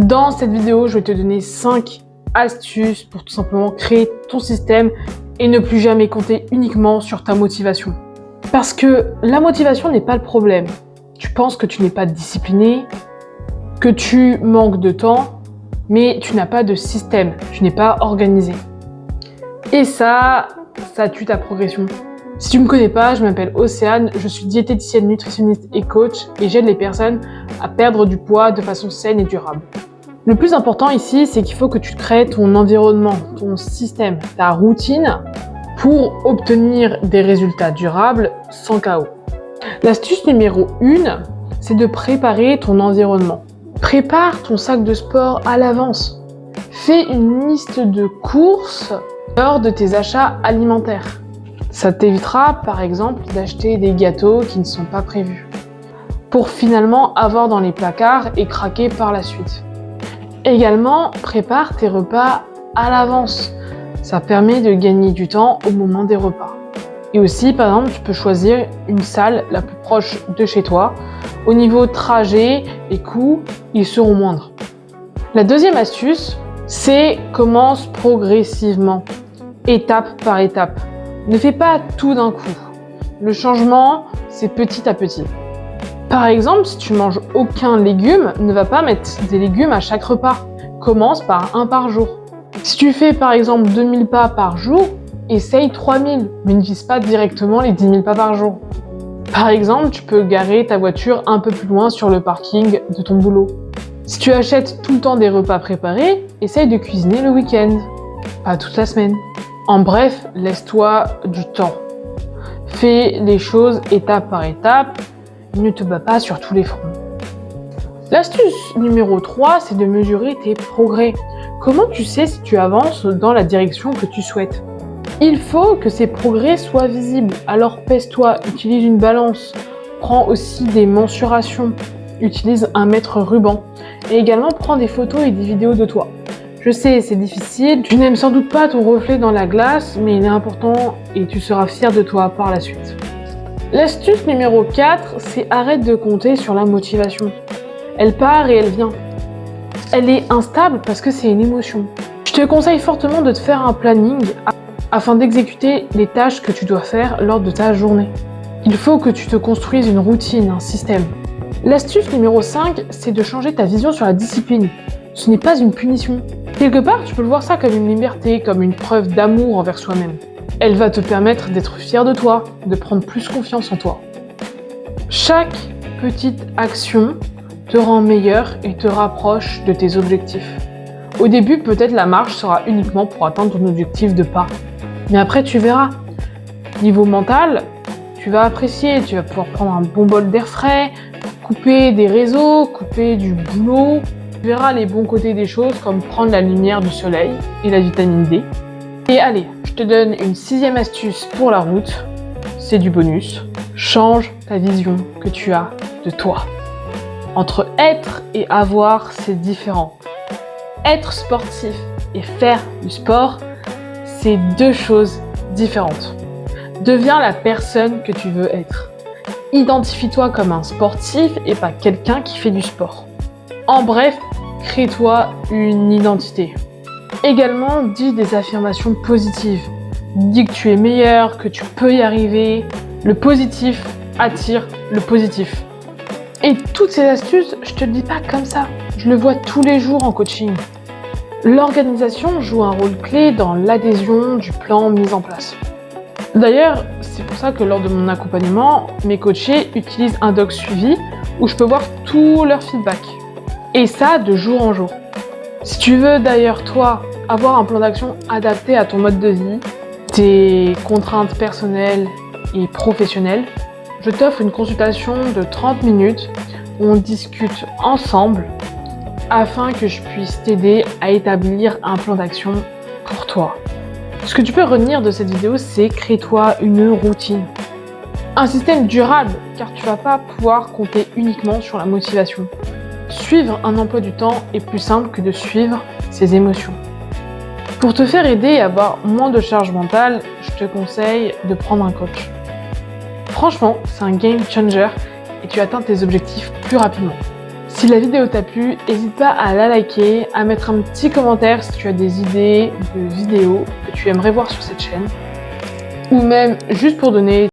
Dans cette vidéo, je vais te donner 5 astuces pour tout simplement créer ton système et ne plus jamais compter uniquement sur ta motivation. Parce que la motivation n'est pas le problème. Tu penses que tu n'es pas discipliné, que tu manques de temps, mais tu n'as pas de système, tu n'es pas organisé. Et ça tue ta progression. Si tu ne me connais pas, je m'appelle Océane, je suis diététicienne, nutritionniste et coach et j'aide les personnes à perdre du poids de façon saine et durable. Le plus important ici, c'est qu'il faut que tu crées ton environnement, ton système, ta routine pour obtenir des résultats durables sans chaos. L'astuce numéro 1, c'est de préparer ton environnement. Prépare ton sac de sport à l'avance. Fais une liste de courses lors de tes achats alimentaires. Ça t'évitera par exemple d'acheter des gâteaux qui ne sont pas prévus, pour finalement avoir dans les placards et craquer par la suite. Également, prépare tes repas à l'avance. Ça permet de gagner du temps au moment des repas. Et aussi, par exemple, tu peux choisir une salle la plus proche de chez toi. Au niveau trajet et coûts, ils seront moindres. La deuxième astuce, c'est commence progressivement, étape par étape. Ne fais pas tout d'un coup. Le changement, c'est petit à petit. Par exemple, si tu manges aucun légume, ne va pas mettre des légumes à chaque repas. Commence par un par jour. Si tu fais par exemple 2000 pas par jour, essaye 3000, mais ne vise pas directement les 10 000 pas par jour. Par exemple, tu peux garer ta voiture un peu plus loin sur le parking de ton boulot. Si tu achètes tout le temps des repas préparés, essaye de cuisiner le week-end, pas toute la semaine. En bref, laisse-toi du temps. Fais les choses étape par étape. Ne te bats pas sur tous les fronts. L'astuce numéro 3, c'est de mesurer tes progrès. Comment tu sais si tu avances dans la direction que tu souhaites? Il faut que ces progrès soient visibles. Alors pèse-toi, utilise une balance, prends aussi des mensurations, utilise un mètre ruban et également prends des photos et des vidéos de toi. Je sais, c'est difficile, tu n'aimes sans doute pas ton reflet dans la glace, mais il est important et tu seras fier de toi par la suite. L'astuce numéro 4, c'est arrête de compter sur la motivation. Elle part et elle vient. Elle est instable parce que c'est une émotion. Je te conseille fortement de te faire un planning afin d'exécuter les tâches que tu dois faire lors de ta journée. Il faut que tu te construises une routine, un système. L'astuce numéro 5, c'est de changer ta vision sur la discipline. Ce n'est pas une punition. Quelque part, tu peux le voir ça comme une liberté, comme une preuve d'amour envers soi-même. Elle va te permettre d'être fier de toi, de prendre plus confiance en toi. Chaque petite action te rend meilleur et te rapproche de tes objectifs. Au début, peut-être la marche sera uniquement pour atteindre ton objectif de pas. Mais après, tu verras. Niveau mental, tu vas apprécier, tu vas pouvoir prendre un bon bol d'air frais, couper des réseaux, couper du boulot. Tu verras les bons côtés des choses comme prendre la lumière du soleil et la vitamine D. Et allez, je te donne une 6e astuce pour la route, c'est du bonus. Change ta vision que tu as de toi. Entre être et avoir, c'est différent. Être sportif et faire du sport, c'est deux choses différentes. Deviens la personne que tu veux être. Identifie-toi comme un sportif et pas quelqu'un qui fait du sport. En bref, crée-toi une identité. Également, dis des affirmations positives. Dis que tu es meilleur, que tu peux y arriver. Le positif attire le positif. Et toutes ces astuces, je te le dis pas comme ça. Je le vois tous les jours en coaching. L'organisation joue un rôle clé dans l'adhésion du plan mis en place. D'ailleurs, c'est pour ça que lors de mon accompagnement, mes coachés utilisent un doc suivi où je peux voir tout leur feedback. Et ça, de jour en jour. Si tu veux d'ailleurs, toi, avoir un plan d'action adapté à ton mode de vie, tes contraintes personnelles et professionnelles, je t'offre une consultation de 30 minutes où on discute ensemble afin que je puisse t'aider à établir un plan d'action pour toi. Ce que tu peux retenir de cette vidéo, c'est crée-toi une routine. Un système durable, car tu vas pas pouvoir compter uniquement sur la motivation. Suivre un emploi du temps est plus simple que de suivre ses émotions. Pour te faire aider et avoir moins de charge mentale, je te conseille de prendre un coach. Franchement, c'est un game changer et tu atteins tes objectifs plus rapidement. Si la vidéo t'a plu, n'hésite pas à la liker, à mettre un petit commentaire si tu as des idées de vidéos que tu aimerais voir sur cette chaîne, ou même juste pour donner